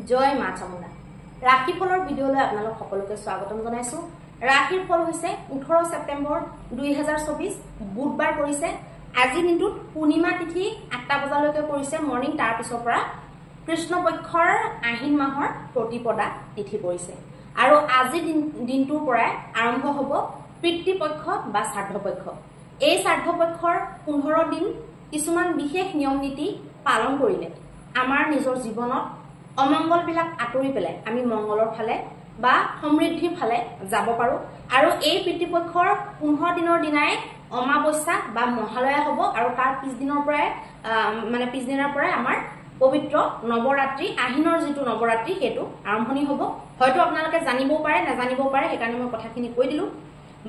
জয় মা চামুণ্ডা ৰাশিফলৰ ভিডিঅলৈ আপোনালোক সকলোকে স্বাগতম জনাইছো। ৰাশিৰ ফল হৈছে 18 ছেপ্টেম্বৰ 2024 বুধবাৰ পৰিছে। আজি দিনটোত পূৰ্ণিমা তিথি 8টা বজালৈকে পৰিছে মৰ্নিং, তাৰ পিছৰ পৰা কৃষ্ণপক্ষৰ আহিন মাহৰ প্ৰতিপদা তিথি পৰিছে আৰু আজি দিনটোৰ পৰা আৰম্ভ হ'ব পিতৃপক্ষ বা শ্ৰাদ্ধপক্ষ। এই শ্ৰাদ্ধপক্ষৰ 15 দিন কিছুমান বিশেষ নিয়ম নীতি পালন কৰিলে আমাৰ নিজৰ জীৱনত অমংগল বিলাক আঁতৰি পেলাই আমি মংগলৰ ফালে বা সমৃদ্ধিৰ ফালে যাব পাৰো। আৰু এই পিতৃপক্ষৰ 15 দিনৰ দিনাই অমাৱস্যা বা মহালয়া হ'ব আৰু তাৰ পিছদিনৰ পৰাই আমাৰ পবিত্ৰ নৱৰাত্ৰি আহিনৰ যিটো নৱৰাত্ৰি সেইটো আৰম্ভণি হ'ব। হয়তো আপোনালোকে জানিবও পাৰে নাজানিবও পাৰে, সেইকাৰণে মই কথাখিনি কৈ দিলো।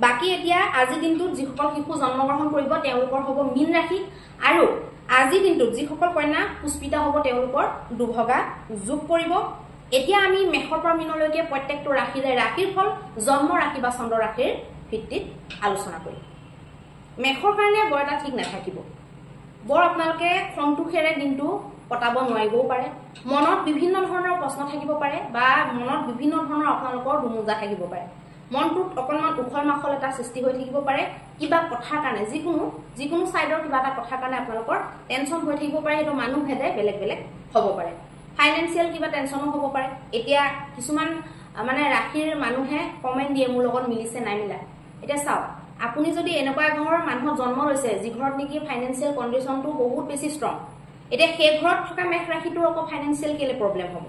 বাকি এতিয়া আজি দিনটোত যিসকল শিশু জন্মগ্ৰহণ কৰিব তেওঁলোকৰ হ'ব মীন ৰাশি, আৰু আজি দিনটোত যিসকল কন্যা পুষ্পিতা হ'ব তেওঁলোকৰ দুভগা যোগ পৰিব। এতিয়া আমি মেষৰ পৰা মীনলৈকে প্ৰত্যেকটো ৰাশিৰ ফল জন্ম ৰাশি বা চন্দ্ৰ ৰাশিৰ ভিত্তিত আলোচনা কৰিম। মেষৰ কাৰণে বৰ এটা ঠিক নাথাকিব, বৰ আপোনালোকে সন্তোষেৰে দিনটো কটাব নোৱাৰিবও পাৰে। মনত বিভিন্ন ধৰণৰ প্ৰশ্ন থাকিব পাৰে বা মনত বিভিন্ন ধৰণৰ আপোনালোকৰ দুমোজা থাকিব পাৰে। মনটোত অকণমান উখল মাখল এটা সৃষ্টি হৈ থাকিব পাৰে। কিবা কথাৰ কাৰণে যিকোনো চাইডৰ কিবা এটা কথাৰ কাৰণে আপোনালোকৰ টেনচন হৈ থাকিব পাৰে। সেইটো মানুহ ভেদে বেলেগ বেলেগ হ'ব পাৰে। ফাইনেন্সিয়েল কিবা টেনচনো হ'ব পাৰে। এতিয়া কিছুমান ৰাশিৰ মানুহে কমেণ্ট দিয়ে মোৰ লগত মিলিছে নাই মিলা। এতিয়া চাওক, আপুনি যদি এনেকুৱা ঘৰৰ মানুহৰ জন্ম লৈছে যি ঘৰত নেকি ফাইনেন্সিয়েল কণ্ডিশ্যনটো বহুত বেছি ষ্ট্ৰং, এতিয়া সেই ঘৰত থকা মেষ ৰাশিটোৰ আকৌ ফাইনেন্সিয়েল কেলে প্ৰব্লেম হ'ব।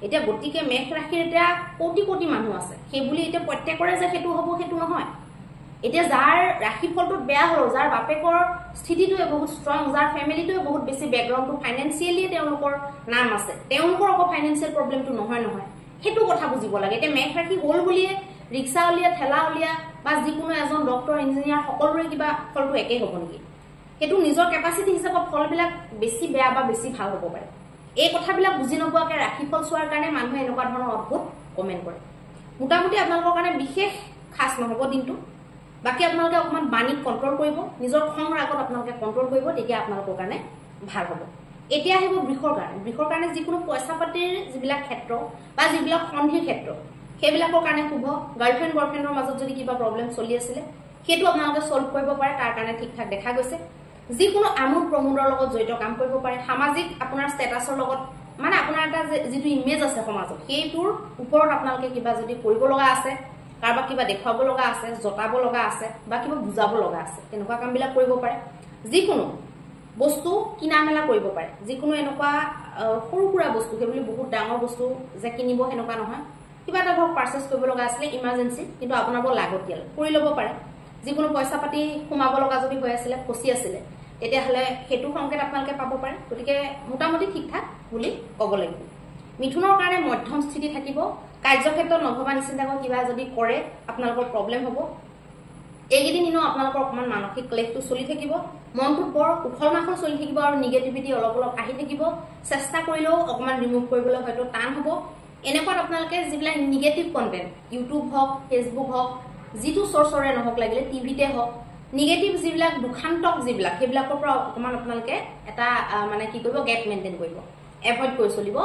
এতিয়া গতিকে মেষ ৰাশিৰ এতিয়া কোটি কোটি মানুহ আছে, সেইবুলি এতিয়া প্ৰত্যেকৰে যে সেইটো হ'ব সেইটো নহয়। এতিয়া যাৰ ৰাশিফলটোত বেয়া হ'ল, যাৰ বাপেকৰ স্থিতিটোৱে বহুত ষ্ট্ৰং, যাৰ ফেমিলিটোৱে বহুত বেছি বেকগ্ৰাউণ্ডটো ফাইনেন্সিয়েলি তেওঁলোকৰ নাম আছে, তেওঁলোকৰ আকৌ ফাইনেন্সিয়েল প্ৰব্লেমটো নহয় সেইটো কথা বুজিব লাগে। এতিয়া মেষ ৰাশি হ'ল বুলিয়ে ৰিক্সা উলিয়া ঠেলা উলিয়া বা যিকোনো এজন ডক্টৰ ইঞ্জিনিয়াৰ সকলোৰে কিবা ফলটো একেই হ'ব নেকি? সেইটো নিজৰ কেপাচিটি হিচাপত ফলবিলাক বেছি বেয়া বা বেছি ভাল হ'ব পাৰে। এই কথাবিলাক বুজি নোপোৱাকৈ ৰাশিফল চোৱাৰ কাৰণে মানুহে এনেকুৱা ধৰণৰ অদ্ভুত কমেণ্ট কৰে। মোটামুটি আপোনালোকৰ কাৰণে বিশেষ খাচ নহ'ব দিনটো। বাকী আপোনালোকে অকণমান বাণীক কণ্ট্ৰল কৰিব, নিজৰ খং ৰাগত আপোনালোকে কণ্ট্ৰল কৰিব, তেতিয়া আপোনালোকৰ কাৰণে ভাল হ'ব। এতিয়া আহিব বৃষৰ কাৰণে যিকোনো পইচা পাতিৰ যিবিলাক ক্ষেত্ৰ বা যিবিলাক সন্ধিৰ ক্ষেত্ৰ সেইবিলাকৰ কাৰণে শুভ। গাৰ্লফ্ৰেণ্ড বয়ফ্ৰেণ্ডৰ মাজত যদি কিবা প্ৰব্লেম চলি আছিলে সেইটো আপোনালোকে ছল্ভ কৰিব পাৰে, তাৰ কাৰণে ঠিক ঠাক দেখা গৈছে। যিকোনো আমোদ প্ৰমোদৰ লগত জড়িত কাম কৰিব পাৰে। সামাজিক আপোনাৰ ষ্টেটাছৰ লগত আপোনাৰ এটা যিটো ইমেজ আছে সমাজত সেইটোৰ ওপৰত আপোনালোকে কিবা যদি কৰিব লগা আছে, কাৰোবাক কিবা দেখুৱাব লগা আছে, জতাব লগা আছে বা কিবা বুজাব লগা আছে, তেনেকুৱা কামবিলাক কৰিব পাৰে। যিকোনো বস্তু কিনা মেলা কৰিব পাৰে, যিকোনো এনেকুৱা সৰু সুৰা বস্তু, সেইবুলি বহুত ডাঙৰ বস্তু যে কিনিব সেনেকুৱা নহয়। কিবা এটা ধৰক পাৰ্চেছ কৰিব লগা আছিলে ইমাৰ্জেঞ্চি, কিন্তু আপোনাৰ বৰ লাগতিয়াল কৰি ল'ব পাৰে। যিকোনো পইচা পাতি সোমাব লগা যদি হৈ আছিলে, ফচি আছিলে, তেতিয়াহ'লে সেইটো সংকেত আপোনালোকে পাব পাৰে। গতিকে মোটামুটি ঠিক ঠাক বুলি ক'ব লাগিব। মিথুনৰ কাৰণে মধ্যম স্থিতি থাকিব। কাৰ্যক্ষেত্ৰত নভবা নিচিন্তাকৈ কিবা যদি কৰে আপোনালোকৰ প্ৰব্লেম হ'ব। এইকেইদিন আপোনালোকৰ অকণমান মানসিক ক্লেশটো চলি থাকিব, মনটোত বৰ উখল মাখল চলি থাকিব আৰু নিগেটিভিটি অলপ আহি থাকিব। চেষ্টা কৰিলেও অকণমান ৰিমুভ কৰিবলৈ হয়তো টান হ'ব। এনেকুৱাত আপোনালোকে যিবিলাক নিগেটিভ কণ্টেণ্ট, ইউটিউব হওক, ফেচবুক হওক, যিটো চ'ৰ্চৰে নহওক, লাগিলে টিভিতে হওক, নিগেটিভ যিবিলাক দুখান্তক সেইবিলাকৰ পৰা অকণমান আপোনালোকে এটা গেপ মেইনটেইন কৰিব, এভইড কৰি চলিব।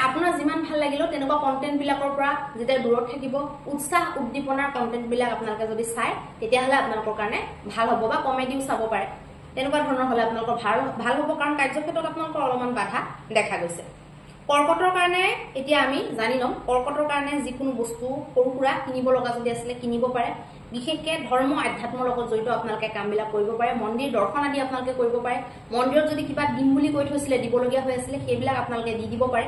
আপোনাৰ যিমান ভাল লাগিলেও তেনেকুৱা কণ্টেণ্ট বিলাকৰ পৰা যেতিয়া দূৰত থাকিব, উৎসাহ উদ্দীপনাৰ কণ্টেণ্ট বিলাক আপোনালোকে যদি চায় তেতিয়াহ'লে আপোনালোকৰ কাৰণে ভাল হ'ব। বা কমেডিও চাব পাৰে, তেনেকুৱা ধৰণৰ হ'লে আপোনালোকৰ ভাল হ'ব, কাৰণ কাৰ্যক্ষেত্ৰত আপোনালোকৰ অলপমান বাধা দেখা গৈছে। কৰ্কটৰ কাৰণে এতিয়া আমি জানি লম। কৰ্কটৰ কাৰণে যিকোনো বস্তু সৰু সুৰা কিনিব লগা যদি আছিলে কিনিব পাৰে। বিশেষকৈ ধৰ্ম আধ্যাত্মৰ লগত জড়িত আপোনালোকে কামবিলাক কৰিব পাৰে। মন্দিৰ দৰ্শন আদি আপোনালোকে কৰিব পাৰে। মন্দিৰত যদি কিবা দিম বুলি কৈ থৈছিলে, দিবলগীয়া হৈ আছিলে, সেইবিলাক আপোনালোকে দি দিব পাৰে।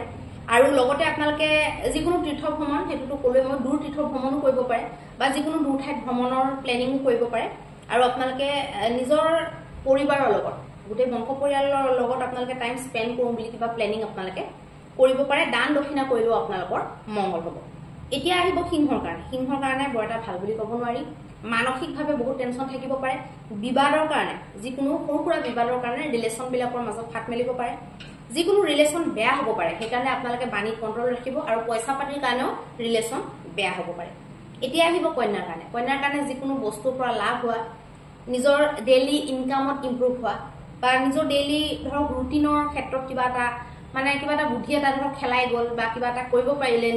আৰু লগতে আপোনালোকে যিকোনো তীৰ্থ ভ্ৰমণ, সেইটোতো ক'লোৱে মই, দূৰ তীৰ্থ ভ্ৰমণো কৰিব পাৰে বা যিকোনো দূৰ ঠাইত ভ্ৰমণৰ প্লেনিঙো কৰিব পাৰে। আৰু আপোনালোকে নিজৰ পৰিবাৰৰ লগত, গোটেই বংশ পৰিয়ালৰ লগত আপোনালোকে টাইম স্পেণ্ড কৰোঁ বুলি কিবা প্লেনিং আপোনালোকে কৰিব পাৰে। দান দক্ষিণা কৰিলেও আপোনালোকৰ মংগল হ'ব। এতিয়া আহিব সিংহৰ কাৰণে বৰ এটা ভাল বুলি ক'ব নোৱাৰি। মানসিকভাৱে বহুত টেনচন থাকিব পাৰে। বিবাদৰ কাৰণে, যিকোনো সৰু সুৰা বিবাদৰ কাৰণে ৰিলেশ্যনবিলাকৰ মাজত ফাট মেলিব পাৰে। যিকোনো ৰিলেশ্যন বেয়া হ'ব পাৰে, সেইকাৰণে আপোনালোকে বাণীত কণ্ট্ৰল ৰাখিব। আৰু পইচা পাতিৰ কাৰণেও ৰিলেশ্যন বেয়া হ'ব পাৰে। এতিয়া আহিব কন্যাৰ কাৰণে যিকোনো বস্তুৰ পৰা লাভ হোৱা, নিজৰ ডেইলি ইনকামত ইম্প্ৰুভ হোৱা বা নিজৰ ডেইলি ধৰক ৰুটিনৰ ক্ষেত্ৰত কিবা এটা মানে কিবা এটা বুদ্ধি এটা ধৰক খেলাই গ'ল বা কিবা এটা কৰিব পাৰিলে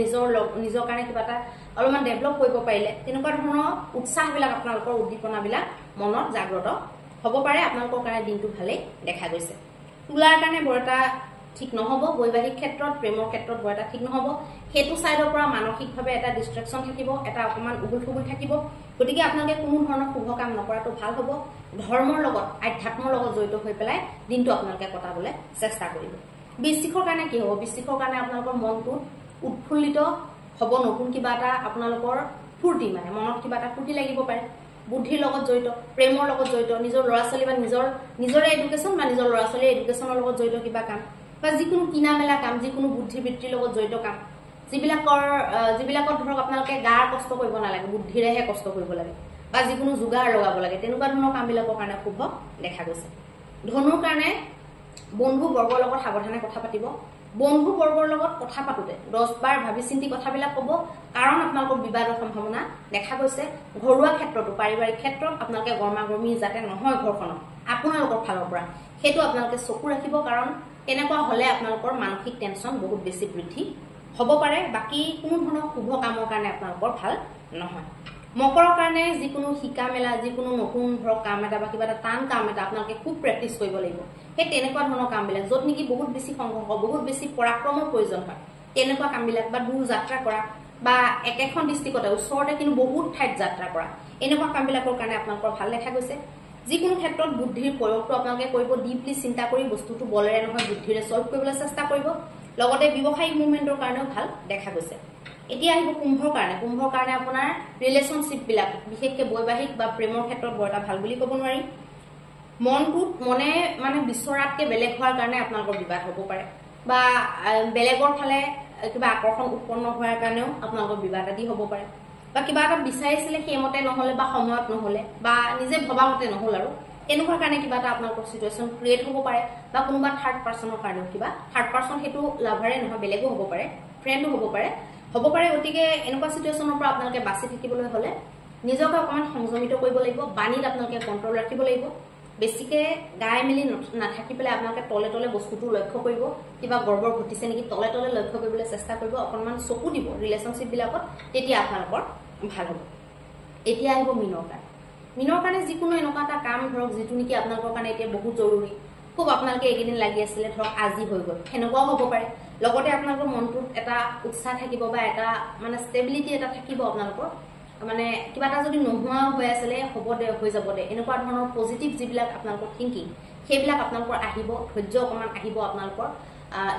নিজৰ কাৰণে কিবা এটা অলপমান ডেভেলপ কৰিব পাৰিলে তেনেকুৱা ধৰণৰ উৎসাহবিলাক আপোনালোকৰ উদ্দীপনাবিলাক মনত জাগ্ৰত হ'ব পাৰে আপোনালোকৰ কাৰণে দিনটো ভালেই দেখা গৈছে তুলাৰ কাৰণে বৰ এটা ঠিক নহব বৈবাহিক ক্ষেত্ৰত প্ৰেমৰ ক্ষেত্ৰত বৰ এটা ঠিক নহব হেতু সাইডৰ পৰা মানসিকভাৱে এটা ডিস্ট্ৰাকশন থাকিব এটা অকমান উগুল-থুগুল থাকিব গতিকে আপোনালোকে কোনো ধৰণৰ শুভ কাম নকৰাটো ভাল হ'ব ধৰ্মৰ লগত আধ্যাত্মৰ লগত জড়িত হৈ পেলাই দিনটো আপোনালোকে কটাবলৈ চেষ্টা কৰিব বৃশ্চিকৰ কাৰণে কি হ'ব বৃশ্চিকৰ কাৰণে আপোনালোকৰ মনটো উৎফুল্লিত হ'ব নতুন কিবা এটা আপোনালোকৰ ফূৰ্তি মানে মনত কিবা এটা ফূৰ্তি লাগিব পাৰে বুদ্ধিৰ লগত জড়িত প্ৰেমৰ লগত জড়িত নিজৰ ল'ৰা-ছোৱালী বা নিজৰ এডুকেশ্যন বা নিজৰ ল'ৰা-ছোৱালীৰ এডুকেশ্যনৰ লগত জড়িত কিবা কাম বা যিকোনো কিনা মেলা কাম যিকোনো বুদ্ধিবৃত্তিৰ লগত জড়িত কাম যিবিলাকত ধৰক আপোনালোকে গাৰ কষ্ট কৰিব নালাগে বুদ্ধিৰেহে কষ্ট কৰিব লাগে বা যিকোনো যোগাৰ লগাব লাগে তেনেকুৱা ধৰণৰ কামবিলাকৰ কাৰণে শুভ দেখা গৈছে ধনুৰ কাৰণে বন্ধু বৰ্গৰ লগত সাৱধানে কথা পাতিব বন্ধু বৰ্গৰ লগত কথা পাতোতে 10 বাৰ ভাবি চিন্তি কথাবিলাক ক'ব কাৰণ আপোনালোকৰ বিবাদৰ সম্ভাৱনা দেখা গৈছে ঘৰুৱা ক্ষেত্ৰতো পাৰিবাৰিক ক্ষেত্ৰত আপোনালোকে গৰমাগৰমি যাতে নহয় ঘৰখনত আপোনালোকৰ ফালৰ পৰা হেতু আপোনালোকে চকু ৰাখিব কাৰণ এনেকুৱা হলে আপোনালোকৰ মানসিক টেনচন বহুত বেছি বৃদ্ধি হ'ব পাৰে বাকি কোনো ধৰণৰ শুভ কামৰ কাৰণে আপোনালোকৰ ভাল নহয় মকৰৰ কাৰণে যিকোনো শিকা মেলা যিকোনো নতুন ধৰক কাম এটা বা কিবা এটা টান কাম এটা আপোনালোকে খুব প্ৰেক্টিছ কৰিব লাগিব সেই তেনেকুৱা ধৰণৰ কামবিলাক য'ত নেকি বহুত বেছি সংঘৰ্ষ বহুত বেছি পৰাক্ৰমৰ প্ৰয়োজন হয় তেনেকুৱা কামবিলাক বা দূৰ যাত্ৰা কৰা বা একেখন ডিস্ট্ৰিক্টতে ওচৰতে কিন্তু বহুত ঠাইত যাত্ৰা কৰা এনেকুৱা কামবিলাকৰ কাৰণে আপোনালোকৰ ভাল দেখা গৈছে যিকোনো ক্ষেত্ৰত বুদ্ধিৰ প্ৰয়োগটো আপোনালোকে কৰিব ডিপলি চিন্তা কৰি বস্তুটো বলেৰে নহয় বুদ্ধিৰে সলভ কৰিবলৈ চেষ্টা কৰিব লগতে ব্যৱসায়িক মুভমেন্টৰ কাৰণেও ভাল দেখা গৈছে এতিয়া আহিব কুম্ভৰ কাৰণে আপোনাৰ ৰিলেশনশ্বিপ বিলাক বিশেষকৈ বৈবাহিক বা প্ৰেমৰ ক্ষেত্ৰত বৰ এটা ভাল বুলি ক'ব নোৱাৰি মনে মানে বিচৰাতকে বেলেগ হোৱাৰ কাৰণে আপোনালোকৰ বিবাদ হ'ব পাৰে বা বেলেগৰ ফালে কিবা আকৰ্ষণ উৎপন্ন হোৱাৰ কাৰণেও আপোনালোকৰ বিবাদ আদি হ'ব পাৰে বা কিবা এটা বিচাৰিছিলে সেইমতে নহলে বা সময়ত নহলে বা নিজে ভবামতে নহল আৰু এনেকুৱা কাৰণে কিবা এটা আপোনালোকৰ সিচুৱেচন ক্ৰিয়েট হ'ব পাৰে বা কোনোবা থাৰ্ড পাৰ্সনৰ কাৰণেও কিবা থাৰ্ড পাৰ্সন হেতু লাভাৰে নহয় বেলেগো হ'ব পাৰে ফ্ৰেণ্ডো হ'ব পাৰে গতিকে এনেকুৱা সিচুৱেচনৰ পৰা আপোনালোকে বাচি থাকিবলৈ হলে নিজকে অকমান সংযমিত কৰিব লাগিব বাণীত আপোনালোকে কন্ট্ৰল ৰাখিব লাগিব বেছিকে গাই মেলি নাথাকি পেলাই আপোনালোকে তলে তলে বস্তুটো লক্ষ্য কৰিব কিবা গৰ্বৰ ঘটিছে নেকি তলে তলে লক্ষ্য কৰিবলৈ চেষ্টা কৰিব অকনমান চকু দিব ৰিলেশনশ্বিপ বিলাকত তেতিয়া আপোনালোকৰ ভাল হ'ব এতিয়া আহিব মিনৰ কাৰণে যিকোনো এনেকুৱা এটা কাম ধৰক যিটো নেকি আপোনালোকৰ কাৰণে এতিয়া বহুত জৰুৰী খুব আপোনালোকে এইকেইদিন লাগি আছিলে ধৰক আজি হৈ গ'ল সেনেকুৱাও হ'ব পাৰে লগতে আপোনালোকৰ মনটোত এটা উৎসাহ থাকিব বা এটা মানে ষ্টেবিলিটি এটা থাকিব আপোনালোকৰ মানে কিবা এটা যদি নোহোৱা হৈ আছিলে হ'ব দে হৈ যাব দে এনেকুৱা ধৰণৰ পজিটিভ যিবিলাক আপোনালোকৰ থিংকিং সেইবিলাক আপোনালোকৰ আহিব ধৈৰ্য অকমান আহিব আপোনালোকৰ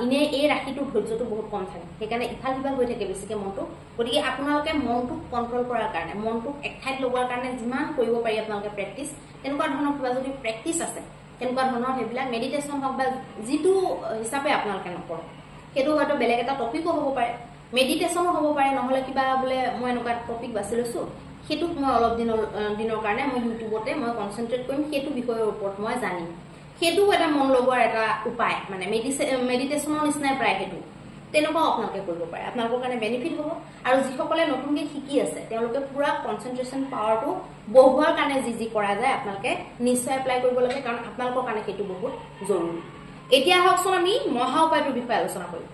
ইনে এই ৰাখিটো ধৈৰ্যটো বহুত কম থাকে সেইকাৰণে ইফাল সিফাল হৈ থাকে বেছিকে মনটো গতিকে আপোনালোকে মনটোক কন্ট্ৰল কৰাৰ কাৰণে মনটোক একঠাইত লগোৱাৰ কাৰণে যিমান কৰিব পাৰি আপোনালোকে প্ৰেক্টিছ তেনেকুৱা ধৰণৰ কিবা যদি প্ৰেক্টিছ আছে তেনেকুৱা ধৰণৰ সেইবিলাক মেডিটেশ্যন হওক বা যিটো হিচাপে আপোনালোকে নকৰক সেইটো হয়তো বেলেগ এটা টপিকো হ'ব পাৰে মেডিটেশ্যনো হ'ব পাৰে নহলে কিবা বোলে মই এনেকুৱা টপিক বাছি লৈছো সেইটোক মই অলপ দিনৰ কাৰণে মই ইউটিউবতে মই কনচেন্ট্ৰেট কৰিম সেইটো বিষয়ৰ ওপৰত মই জানিম সেইটো এটা মন লগোৱাৰ এটা উপায় মানে মেডিটেশ্যনৰ নিচিনাই প্ৰায় সেইটো তেনেকুৱাও আপোনালোকে কৰিব পাৰে আপোনালোকৰ কাৰণে বেনিফিট হ'ব আৰু যিসকলে নতুনকৈ শিকি আছে তেওঁলোকে পুৰা কনচেন্ট্ৰেশ্যন পাৱাৰটো বঢ়োৱাৰ কাৰণে যি কৰা যায় আপোনালোকে নিশ্চয় এপ্লাই কৰিব লাগে কাৰণ আপোনালোকৰ কাৰণে সেইটো বহুত জৰুৰী এতিয়া আহকচোন আমি মহা উপায়টোৰ বিষয়ে আলোচনা কৰিম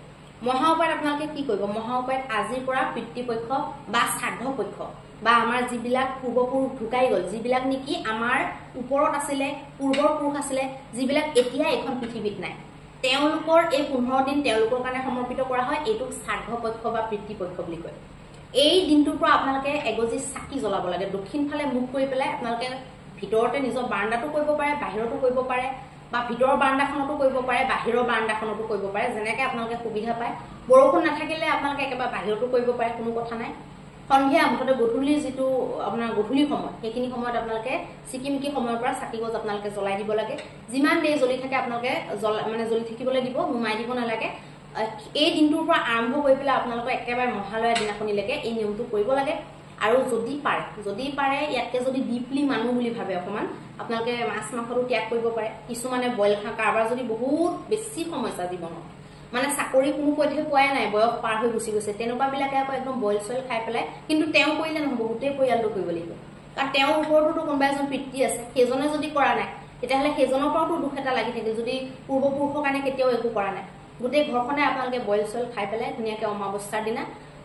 মহা উপায়ত আপোনালোকে কি কৰিব মহা উপায়ত আজিৰ পৰা পিতৃপক্ষ বা শ্ৰাদ্ধ পক্ষ বা আমাৰ যিবিলাক পূৰ্বপুৰুষ ঢুকাই গ'ল যিবিলাক নেকি আমাৰ ওপৰত আছিলে পূৰ্বৰ পুৰুষ আছিলে যিবিলাক এতিয়া এখন পৃথিৱীত নাই তেওঁলোকৰ এই 15 দিন তেওঁলোকৰ কাৰণে সমৰ্পিত কৰা হয় এইটোক শ্ৰাদ্ধ পক্ষ বা পিতৃপক্ষ বুলি কয় এই দিনটোৰ পৰা আপোনালোকে এগজি চাকি জ্বলাব লাগে দক্ষিণ ফালে মুখ কৰি পেলাই আপোনালোকে ভিতৰতে নিজৰ বাৰাণ্ডাটো কৰিব পাৰে বাহিৰতো কৰিব পাৰে বা ভিতৰৰ বাৰাণ্ডাখনতো কৰিব পাৰে বাহিৰৰ বাৰাণ্ডাখনতো কৰিব পাৰে যেনেকৈ আপোনালোকে সুবিধা পায় বৰষুণ নাথাকিলে আপোনালোকে একেবাৰে বাহিৰতো কৰিব পাৰে কোনো কথা নাই সন্ধিয়া মুঠতে গধূলিৰ যিটো আপোনাৰ গধূলি সময় সেইখিনি সময়ত আপোনালোকে চিকিমিকি সময়ৰ পৰা চাকি গছ আপোনালোকে জ্বলাই দিব লাগে যিমান দেৰি জ্বলি থাকে আপোনালোকে মানে জ্বলি থাকিবলৈ দিব নুমাই দিব নালাগে এই দিনটোৰ পৰা আৰম্ভ কৰি পেলাই আপোনালোকে একেবাৰে মহালয়া দিনাখনিলৈকে এই নিয়মটো কৰিব লাগে আৰু যদি পাৰে ইয়াতকে যদি ডিপলি মানুহ বুলি ভাবে অকমান আপোনালোকে মাছ মাংসটো ত্যাগ কৰিব পাৰে কিছুমানে বইল খা কাৰবাৰ যদি বহুত বেছি সমস্যা জীৱনত মানে চাকৰি কোনো পথে পোৱাই নাই বয়স পাৰ হৈ গুচি গৈছে তেনেকুৱা বিলাকে আকৌ একদম বইল চইল খাই পেলাই কিন্তু তেওঁ কৰিলে নহব গোটেই পৰিয়ালটো কৰিব লাগিব কাৰণ তেওঁৰ ওপৰতো কোনোবা এজন পিতৃ আছে সেইজনে যদি কৰা নাই তেতিয়াহ'লে সেইজনৰ পৰাও দুখ এটা লাগি থাকে যদি পূৰ্বপুৰুষৰ কাৰণে কেতিয়াও একো কৰা নাই গোটেই ঘৰখনে আপোনালোকে বইল চইল খাই পেলাই ধুনীয়াকৈ অমাৱস্যাৰ দিনা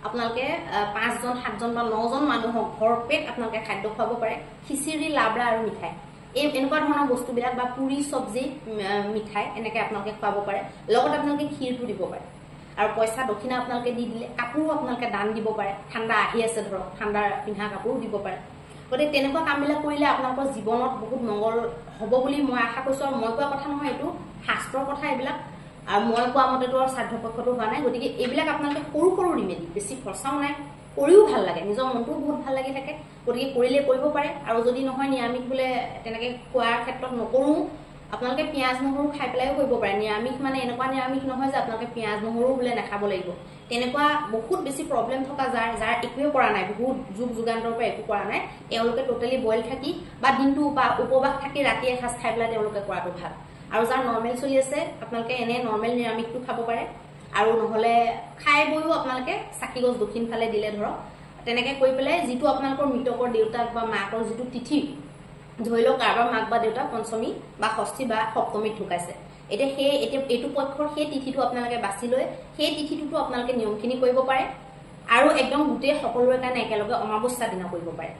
আপোনালোকে 5 জন 7 জন বা 9 জন মানুহক ভৰপেট আপোনালোকে খাদ্য খুৱাব পাৰে খিচিৰি লাবৰা আৰু মিঠাই এই এনেকুৱা ধৰণৰ বস্তুবিলাক বা পুৰি চব্জি মিঠাই এনেকৈ আপোনালোকে খুৱাব পাৰে লগত আপোনালোকে ক্ষীৰটো দিব পাৰে আৰু পইচা দক্ষিণা আপোনালোকে দি দিলে কাপোৰো আপোনালোকে দান দিব পাৰে ঠাণ্ডা আহি আছে ধৰক ঠাণ্ডা পিন্ধা কাপোৰো দিব পাৰে গতিকে তেনেকুৱা কামবিলাক কৰিলে আপোনালোকৰ জীৱনত বহুত মংগল হ'ব বুলি মই আশা কৰিছোঁ আৰু মই কোৱা কথা নহয় এইটো শাস্ত্ৰৰ কথা এইবিলাক আৰু মই কোৱা মতেতো আৰু শ্ৰাদ্ধ পক্ষতো হোৱা নাই গতিকে এইবিলাক আপোনালোকে সৰু সৰু ৰিমেডি বেছি খৰচাও নাই কৰিও ভাল লাগে নিজৰ মনটোও বহুত ভাল লাগি থাকে গতিকে কৰিলে কৰিব পাৰে আৰু যদি নহয় নিৰামিষ বোলে তেনেকৈ খোৱাৰ ক্ষেত্ৰত নকৰোঁ আপোনালোকে পিঁয়াজ নহৰু খাই পেলাইও কৰিব পাৰে নিৰামিষ মানে এনেকুৱা নিৰামিষ নহয় যে আপোনালোকে পিঁয়াজ নহৰু বোলে নাখাব লাগিব তেনেকুৱা বহুত বেছি প্ৰব্লেম থকা যাৰ একোৱে কৰা নাই বহুত যুগ যুগান্তৰ পৰা একো কৰা নাই তেওঁলোকে টোটেলি বইল থাকি বা দিনটো বা উপবাস থাকি ৰাতি এসাঁজ খাই পেলাই তেওঁলোকে কৰাটো ভাল আৰু যাৰ নৰ্মেল চলি আছে আপোনালোকে এনে নৰ্মেল নিৰামিষটো খাব পাৰে আৰু নহ'লে খাই বৈও আপোনালোকে চাকি গছ দক্ষিণ ফালে দিলে ধৰক তেনেকৈ কৰি পেলাই যিটো আপোনালোকৰ মৃতকৰ দেউতাক বা মাকৰ যিটো তিথি ধৰি লওক কাৰোবাৰ মাক বা দেউতাক পঞ্চমী বা ষষ্ঠী বা সপ্তমীত ঢুকাইছে এতিয়া এইটো পক্ষৰ সেই তিথিটো আপোনালোকে বাছি লৈ সেই তিথিটোতো আপোনালোকে নিয়মখিনি কৰিব পাৰে আৰু একদম গোটেই সকলোৰে কাৰণে একেলগে অমাৱস্যা দিনা কৰিব পাৰে